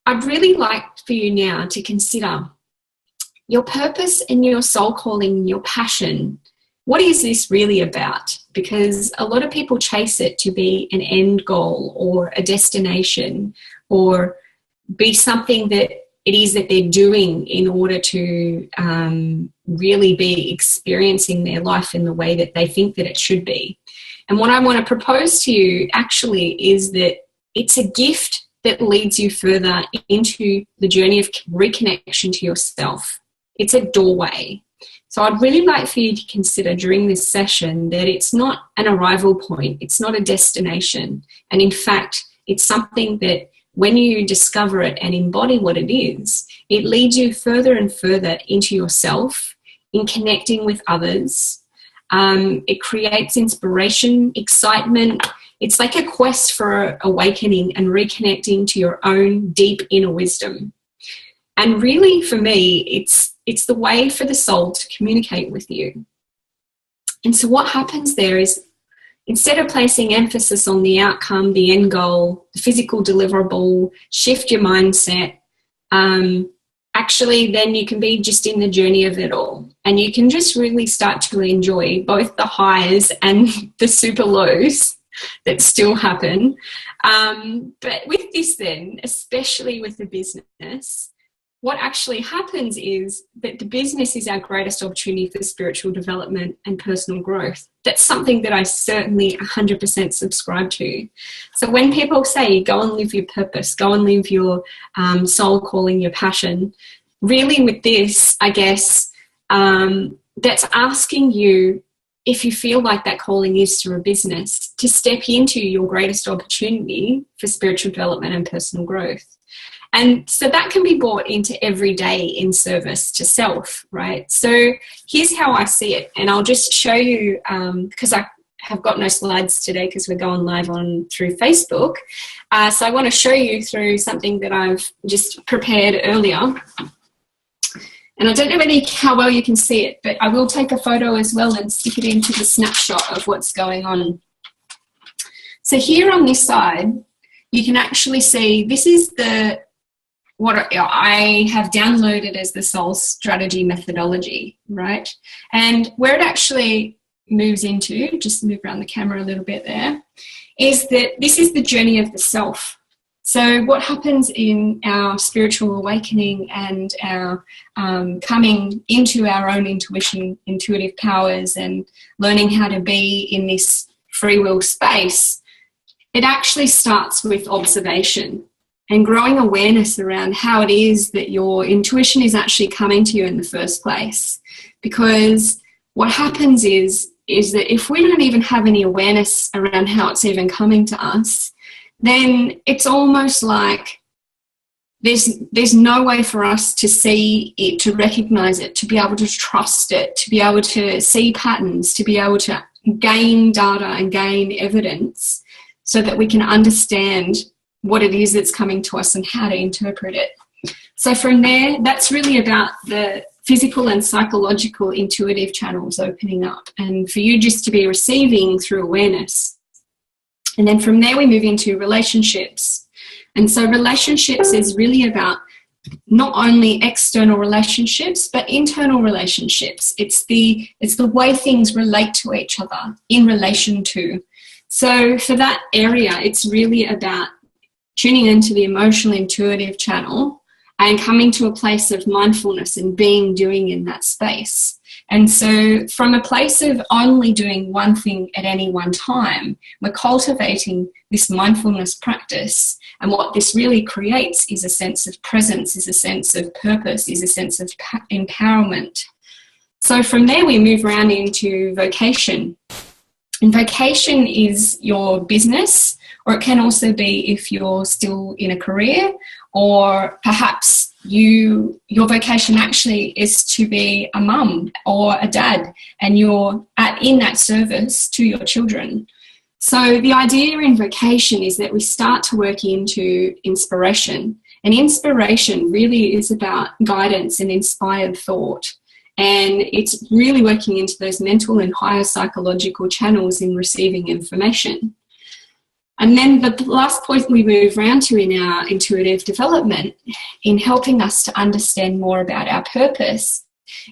I'd really like for you now to consider your purpose and your soul calling, your passion. What is this really about? Because a lot of people chase it to be an end goal or a destination, or be something that it is that they're doing in order to really be experiencing their life in the way that they think that it should be. And what I want to propose to you actually is that it's a gift that leads you further into the journey of reconnection to yourself. It's a doorway. So I'd really like for you to consider during this session that it's not an arrival point, it's not a destination. And in fact, it's something that when you discover it and embody what it is, it leads you further and further into yourself, in connecting with others. It creates inspiration, excitement. It's like a quest for awakening and reconnecting to your own deep inner wisdom. And really, for me, it's the way for the soul to communicate with you. And so what happens there is, instead of placing emphasis on the outcome, the end goal, the physical deliverable, shift your mindset, actually then you can be just in the journey of it all. And you can just really start to enjoy both the highs and the super lows that still happen. But with this then, especially with the business, what actually happens is that the business is our greatest opportunity for spiritual development and personal growth. That's something that I certainly 100% subscribe to. So when people say, go and live your purpose, go and live your soul calling, your passion, really with this, I guess, that's asking you, if you feel like that calling is through a business, to step into your greatest opportunity for spiritual development and personal growth. And so that can be brought into every day in service to self, right? So here's how I see it. And I'll just show you, because I have got no slides today because we're going live through Facebook. So I want to show you through something that I've just prepared earlier. And I don't know how well you can see it, but I will take a photo as well and stick it into the snapshot of what's going on. So here on this side, you can actually see this is what I have downloaded as the soul strategy methodology, right? And where it actually moves into, just move around the camera a little bit there, is that this is the journey of the self. So what happens in our spiritual awakening and our coming into our own intuition, intuitive powers, and learning how to be in this free will space, it actually starts with observation and growing awareness around how it is that your intuition is actually coming to you in the first place. Because what happens is that if we don't even have any awareness around how it's even coming to us, then it's almost like there's no way for us to see it, to recognize it, to be able to trust it, to be able to see patterns, to be able to gain data and gain evidence so that we can understand what it is that's coming to us and how to interpret it. So from there, that's really about the physical and psychological intuitive channels opening up, and for you just to be receiving through awareness. And then from there we move into relationships. And so relationships is really about not only external relationships, but internal relationships. It's the way things relate to each other in relation to. So for that area, it's really about tuning into the emotional intuitive channel and coming to a place of mindfulness and doing in that space. And so from a place of only doing one thing at any one time, we're cultivating this mindfulness practice. And what this really creates is a sense of presence, is a sense of purpose, is a sense of empowerment. So from there we move around into vocation. And vocation is your business, or it can also be if you're still in a career, or perhaps your vocation actually is to be a mum or a dad, and you're in that service to your children. So the idea in vocation is that we start to work into inspiration, and inspiration really is about guidance and inspired thought. And it's really working into those mental and higher psychological channels in receiving information. And then the last point we move around to in our intuitive development, in helping us to understand more about our purpose,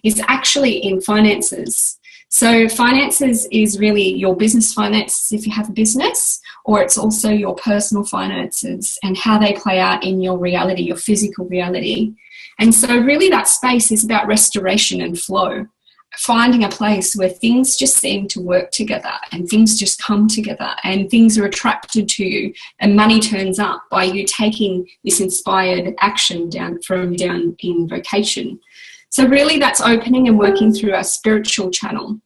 is actually in finances. So finances is really your business finances if you have a business, or it's also your personal finances and how they play out in your reality, your physical reality. And so really that space is about restoration and flow, finding a place where things just seem to work together and things just come together and things are attracted to you and money turns up by you taking this inspired action down in vocation. So really that's opening and working through our spiritual channel.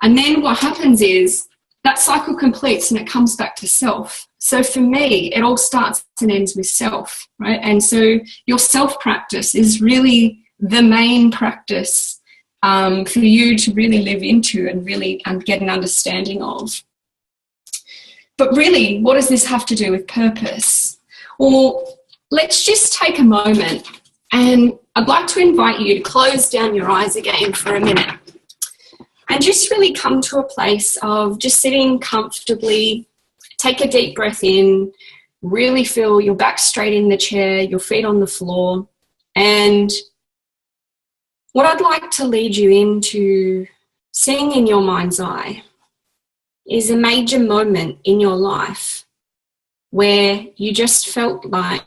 And then what happens is that cycle completes and it comes back to self. So for me, it all starts and ends with self, right? And so your self practice is really the main practice for you to really live into and really get an understanding of. But really, what does this have to do with purpose? Well, let's just take a moment, and I'd like to invite you to close down your eyes again for a minute and just really come to a place of just sitting comfortably. Take a deep breath in, really feel your back straight in the chair, your feet on the floor, and what I'd like to lead you into seeing in your mind's eye is a major moment in your life where you just felt like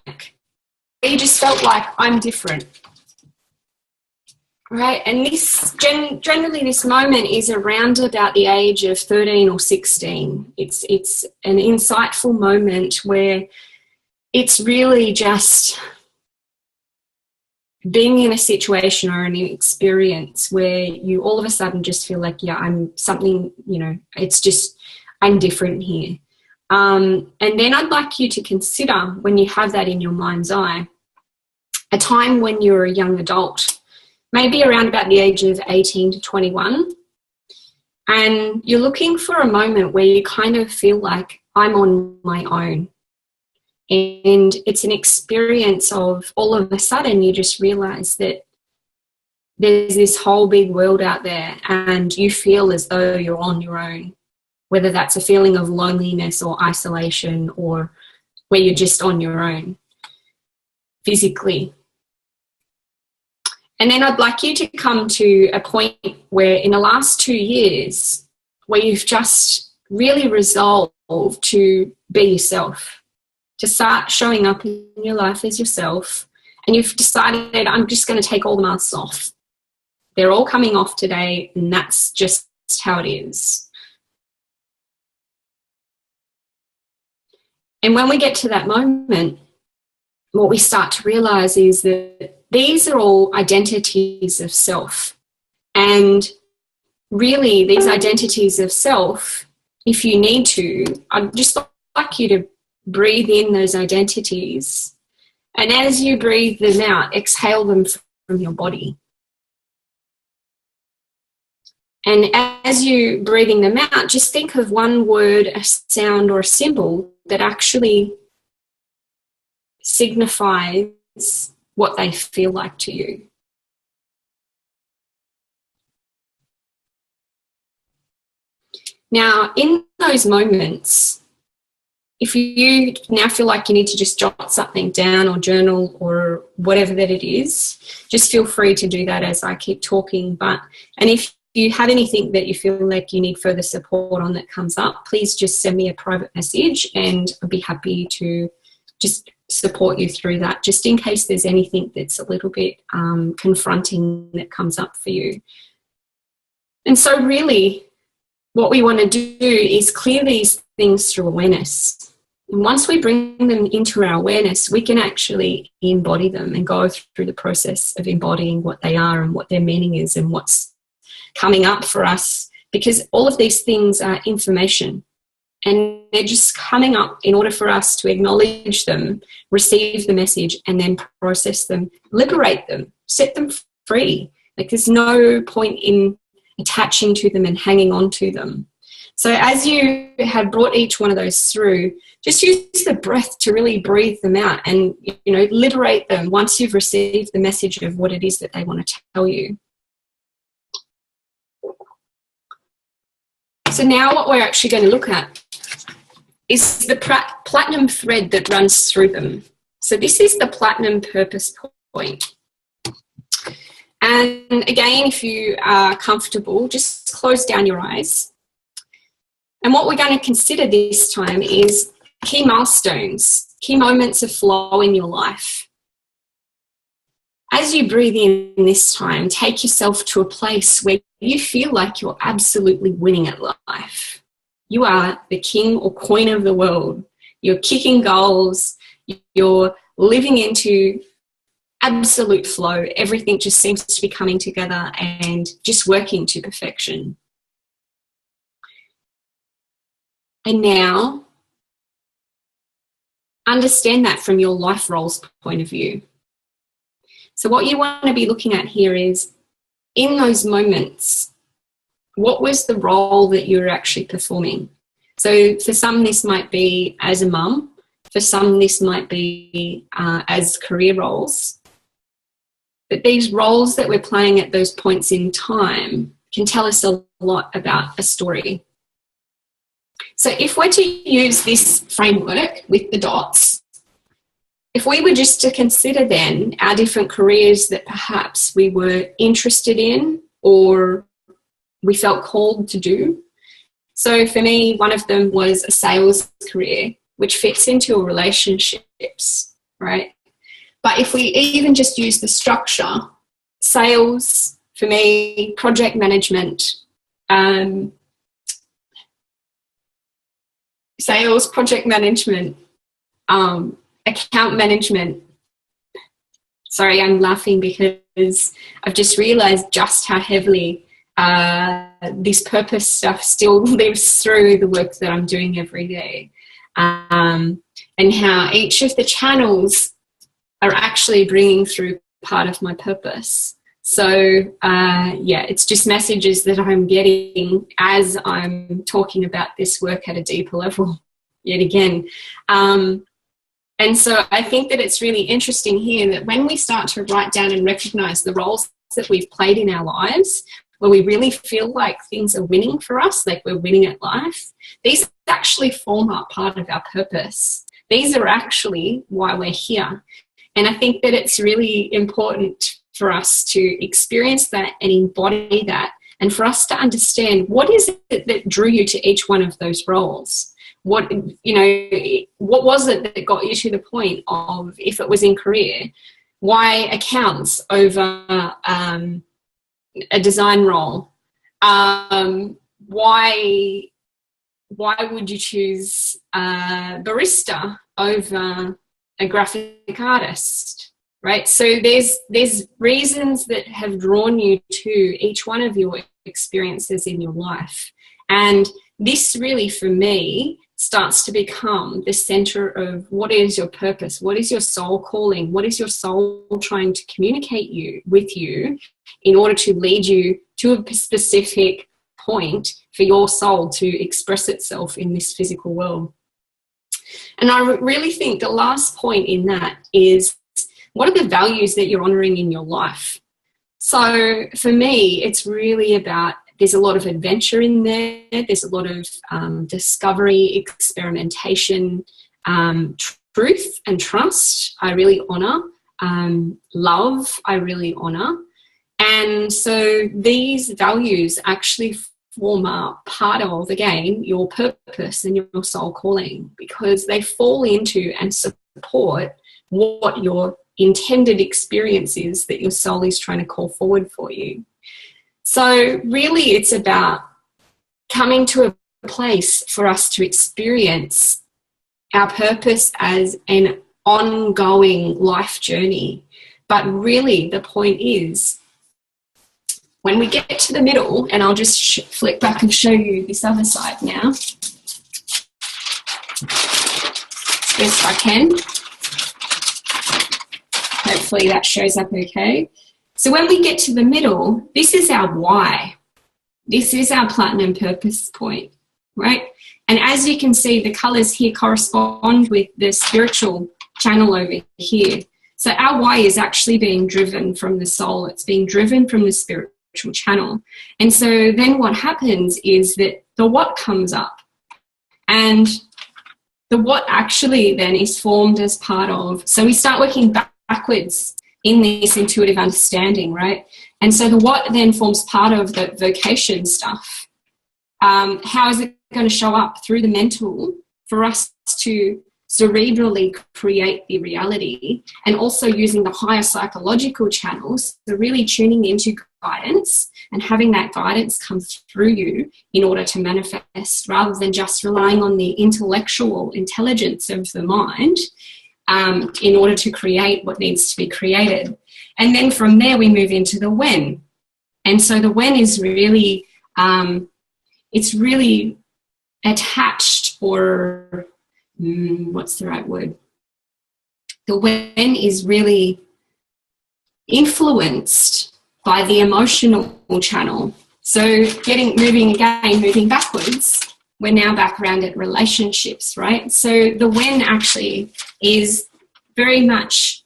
I'm different, right? And this generally this moment is around about the age of 13 or 16. It's an insightful moment where it's really just being in a situation or an experience where you all of a sudden just feel like, yeah, I'm something, it's just, I'm different here. And then I'd like you to consider, when you have that in your mind's eye, a time when you're a young adult, maybe around about the age of 18 to 21, and you're looking for a moment where you kind of feel like I'm on my own. And it's an experience of all of a sudden you just realize that there's this whole big world out there and you feel as though you're on your own, whether that's a feeling of loneliness or isolation or where you're just on your own physically. And then I'd like you to come to a point where in the last 2 years where you've just really resolved to be yourself, to start showing up in your life as yourself, and you've decided, I'm just going to take all the masks off. They're all coming off today, and that's just how it is. And when we get to that moment, what we start to realize is that these are all identities of self. And really, these identities of self, if you need to, I'd just like you to breathe in those identities, and as you breathe them out, exhale them from your body. And as you're breathing them out, just think of one word, a sound, or a symbol that actually signifies what they feel like to you. Now, in those moments, if you now feel like you need to just jot something down or journal or whatever that it is, just feel free to do that as I keep talking. And if you have anything that you feel like you need further support on that comes up, please just send me a private message and I'll be happy to just support you through that, just in case there's anything that's a little bit confronting that comes up for you. And so really what we want to do is clear these things through awareness. And once we bring them into our awareness, we can actually embody them and go through the process of embodying what they are and what their meaning is and what's coming up for us, because all of these things are information and they're just coming up in order for us to acknowledge them, receive the message, and then process them, liberate them, set them free. Like there's no point in attaching to them and hanging on to them. So as you have brought each one of those through, just use the breath to really breathe them out and, liberate them once you've received the message of what it is that they want to tell you. So now what we're actually going to look at is the platinum thread that runs through them. So this is the platinum purpose point. And again, if you are comfortable, just close down your eyes. And what we're going to consider this time is key milestones, key moments of flow in your life. As you breathe in this time, take yourself to a place where you feel like you're absolutely winning at life. You are the king or queen of the world. You're kicking goals. You're living into absolute flow. Everything just seems to be coming together and just working to perfection. And now, understand that from your life roles point of view. So what you want to be looking at here is, in those moments, what was the role that you were actually performing? So for some, this might be as a mum. For some, this might be as career roles. But these roles that we're playing at those points in time can tell us a lot about a story. So if we're to use this framework with the dots, if we were just to consider then our different careers that perhaps we were interested in or we felt called to do. So for me, one of them was a sales career, which fits into relationships, right? But if we even just use the structure, sales, for me, project management, sales, project management, account management. Sorry, I'm laughing because I've just realized just how heavily this purpose stuff still lives through the work that I'm doing every day. And how each of the channels are actually bringing through part of my purpose. So, yeah, it's just messages that I'm getting as I'm talking about this work at a deeper level yet again. And so I think that it's really interesting here that when we start to write down and recognize the roles that we've played in our lives, where we really feel like things are winning for us, like we're winning at life, these actually form up part of our purpose. These are actually why we're here. And I think that it's really important for us to experience that and embody that, and for us to understand what is it that drew you to each one of those roles. What was it that got you to the point of, if it was in career, why accounts over a design role? Why would you choose barista over a graphic artist, right? So there's reasons that have drawn you to each one of your experiences in your life. And this really, for me, starts to become the center of what is your purpose, what is your soul calling, what is your soul trying to communicate with you in order to lead you to a specific point for your soul to express itself in this physical world. And I really think the last point in that is, what are the values that you're honoring in your life? So for me, it's really about, there's a lot of adventure in there. There's a lot of discovery, experimentation, truth and trust I really honor. Love I really honor. And so these values actually form up part of, again, your purpose and your soul calling, because they fall into and support what your intended experience is that your soul is trying to call forward for you. So really it's about coming to a place for us to experience our purpose as an ongoing life journey. But really the point is, when we get to the middle, and I'll just flip back and show you this other side now, as best I can. Hopefully that shows up okay. So when we get to the middle, this is our why. This is our platinum purpose point, right? And as you can see, the colors here correspond with the spiritual channel over here. So our why is actually being driven from the soul. It's being driven from the spiritual channel. And so then what happens is that the what comes up. And the what actually then is formed as part of, so we start working backwards in this intuitive understanding, right? And so the what then forms part of the vocation stuff. How is it going to show up through the mental for us to cerebrally create the reality, and also using the higher psychological channels, so really tuning into guidance and having that guidance come through you in order to manifest, rather than just relying on the intellectual intelligence of the mind in order to create what needs to be created. And then from there we move into the when. And so the when is really, it's really attached, or what's the right word? The when is really influenced by the emotional channel. So moving backwards, we're now back around at relationships, right? So the when actually is very much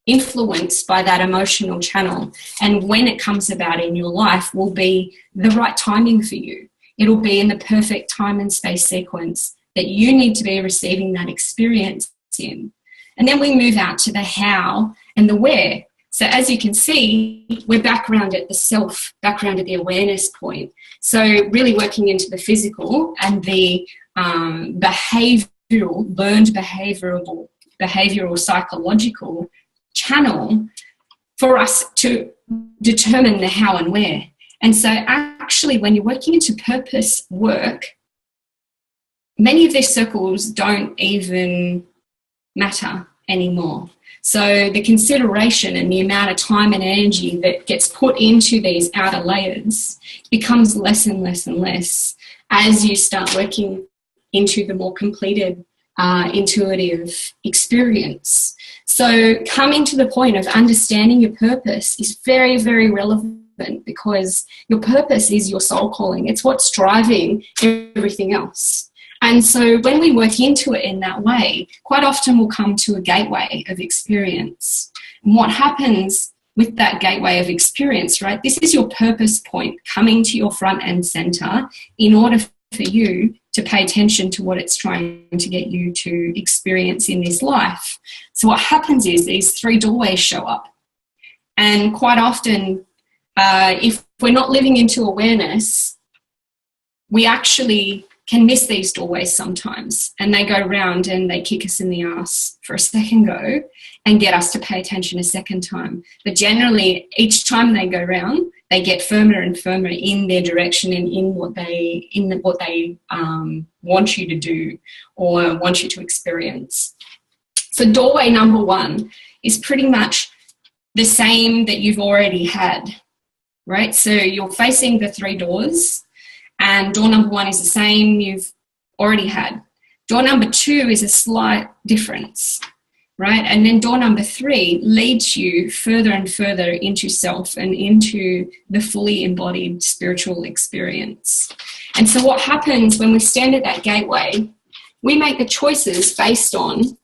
influenced by that emotional channel. And when it comes about in your life will be the right timing for you. It'll be in the perfect time and space sequence that you need to be receiving that experience in. And then we move out to the how and the where. So as you can see, we're back around at the self, back around at the awareness point. So really working into the physical and the learned behavioral psychological channel for us to determine the how and where. And so actually when you're working into purpose work, many of these circles don't even matter anymore. So the consideration and the amount of time and energy that gets put into these outer layers becomes less and less and less as you start working into the more completed intuitive experience. So coming to the point of understanding your purpose is very, very relevant, because your purpose is your soul calling. It's what's driving everything else. And so when we work into it in that way, quite often we'll come to a gateway of experience. And what happens with that gateway of experience, right? This is your purpose point coming to your front and center in order for you to pay attention to what it's trying to get you to experience in this life. So what happens is these three doorways show up. And quite often, if we're not living into awareness, we actually can miss these doorways sometimes, and they go round and they kick us in the ass for a second go and get us to pay attention a second time. But generally, each time they go round, they get firmer and firmer in their direction and in what they want you to do or want you to experience. So doorway number one is pretty much the same that you've already had, right? So you're facing the three doors, and door number one is the same you've already had. Door number two is a slight difference, right? And then door number three leads you further and further into self and into the fully embodied spiritual experience. And so what happens when we stand at that gateway, we make the choices based on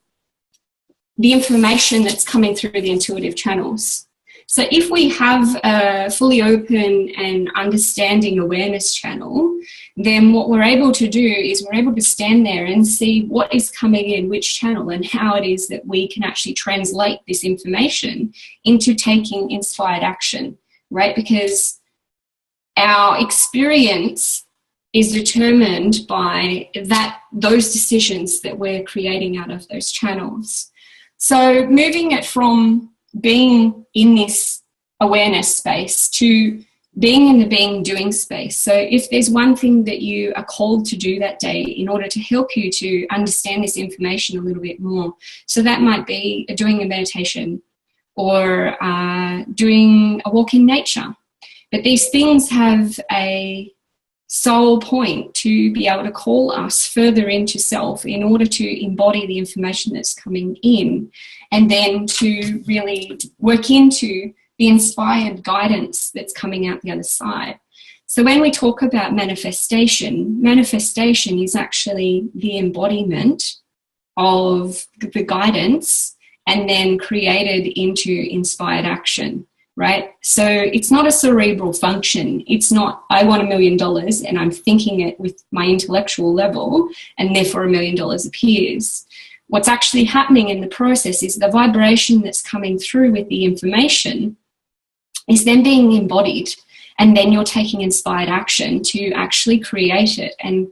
the information that's coming through the intuitive channels. So if we have a fully open and understanding awareness channel, then what we're able to do is we're able to stand there and see what is coming in which channel and how it is that we can actually translate this information into taking inspired action, right? Because our experience is determined by those decisions that we're creating out of those channels. So moving it from being in this awareness space to being in the being doing space. So if there's one thing that you are called to do that day in order to help you to understand this information a little bit more, so that might be doing a meditation or doing a walk in nature. But these things have a sole point to be able to call us further into self in order to embody the information that's coming in, and then to really work into the inspired guidance that's coming out the other side. So when we talk about manifestation, manifestation is actually the embodiment of the guidance and then created into inspired action. right? So it's not a cerebral function. It's not, I want $1 million and I'm thinking it with my intellectual level and therefore $1 million appears. What's actually happening in the process is the vibration that's coming through with the information is then being embodied, and then you're taking inspired action to actually create it and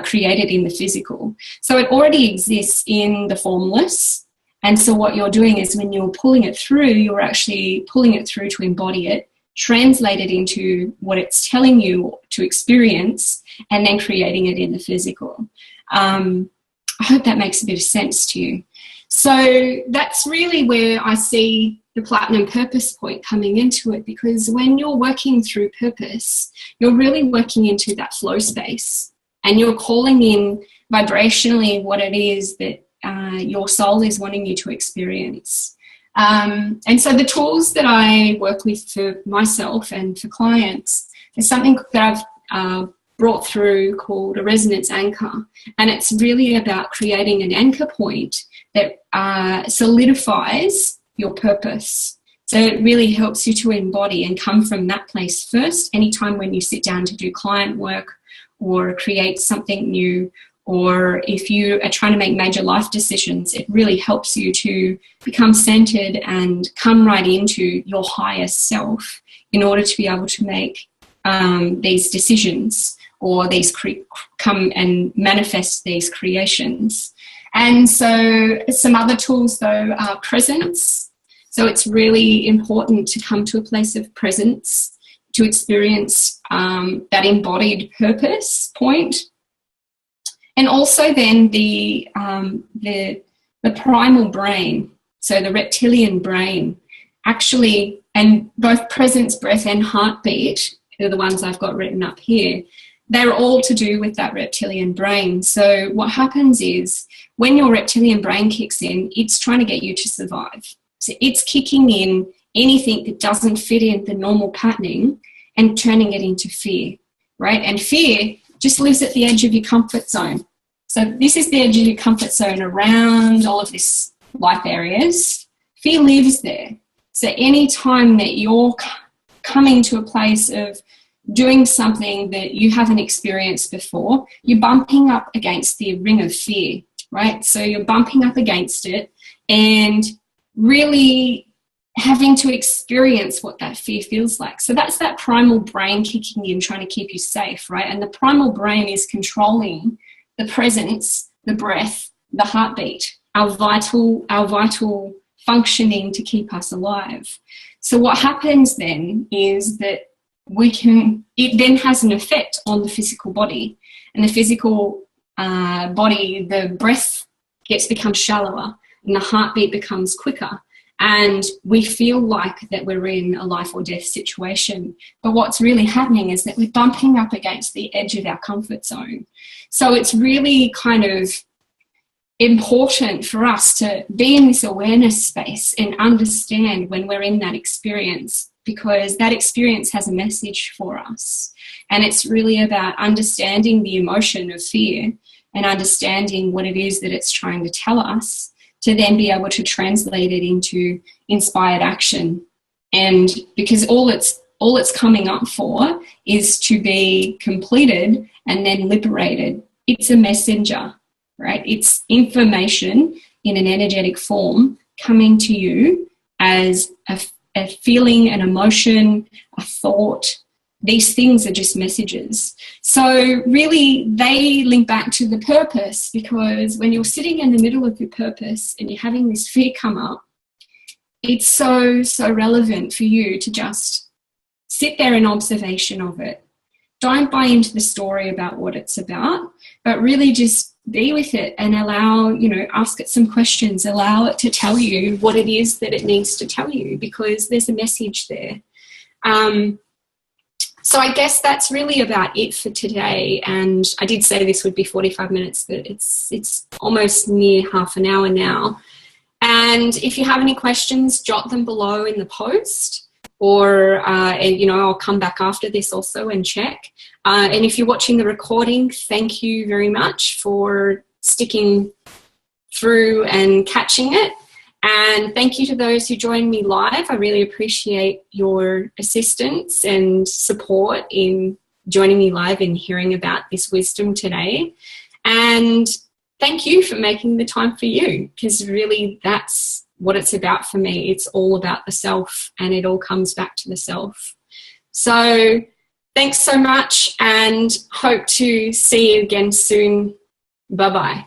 create it in the physical. So it already exists in the formless. And so what you're doing is when you're pulling it through, you're actually pulling it through to embody it, translate it into what it's telling you to experience, and then creating it in the physical. I hope that makes a bit of sense to you. So that's really where I see the platinum purpose point coming into it, because when you're working through purpose, you're really working into that flow space, and you're calling in vibrationally what it is that your soul is wanting you to experience. And so the tools that I work with for myself and for clients is something that I've brought through called a resonance anchor. And it's really about creating an anchor point that solidifies your purpose. So it really helps you to embody and come from that place first. Anytime when you sit down to do client work or create something new, or if you are trying to make major life decisions, it really helps you to become centered and come right into your highest self in order to be able to make these decisions, or these come and manifest these creations. And so some other tools though are presence. So it's really important to come to a place of presence to experience that embodied purpose point. And also then the primal brain, so the reptilian brain, actually, and both presence, breath and heartbeat are the ones I've got written up here. They're all to do with that reptilian brain. So what happens is when your reptilian brain kicks in, it's trying to get you to survive. So it's kicking in anything that doesn't fit in the normal patterning and turning it into fear, right? And fear just lives at the edge of your comfort zone. So this is the edge of your comfort zone around all of this life areas. Fear lives there. So any time that you're coming to a place of doing something that you haven't experienced before, you're bumping up against the ring of fear, right? So you're bumping up against it and really having to experience what that fear feels like. So that's that primal brain kicking in, trying to keep you safe, right? And the primal brain is controlling the presence, the breath, the heartbeat, our vital functioning to keep us alive. So what happens then is that it then has an effect on the physical body, and the physical body, the breath becomes shallower and the heartbeat becomes quicker. And we feel like that we're in a life or death situation. But what's really happening is that we're bumping up against the edge of our comfort zone. So it's really kind of important for us to be in this awareness space and understand when we're in that experience, because that experience has a message for us. And it's really about understanding the emotion of fear and understanding what it is that it's trying to tell us, to then be able to translate it into inspired action. And because all it's coming up for is to be completed and then liberated. It's a messenger, right? It's information in an energetic form coming to you as a feeling, an emotion, a thought. These things are just messages. So really they link back to the purpose, because when you're sitting in the middle of your purpose and you're having this fear come up, it's so relevant for you to just sit there in observation of it. Don't buy into the story about what it's about, but really just be with it and allow, ask it some questions, allow it to tell you what it is that it needs to tell you, because there's a message there. So I guess that's really about it for today. And I did say this would be 45 minutes, but it's almost near half an hour now. And if you have any questions, jot them below in the post, or, I'll come back after this also and check. And if you're watching the recording, thank you very much for sticking through and catching it. And thank you to those who joined me live. I really appreciate your assistance and support in joining me live and hearing about this wisdom today. And thank you for making the time for you, because really that's what it's about for me. It's all about the self, and it all comes back to the self. So thanks so much, and hope to see you again soon. Bye-bye.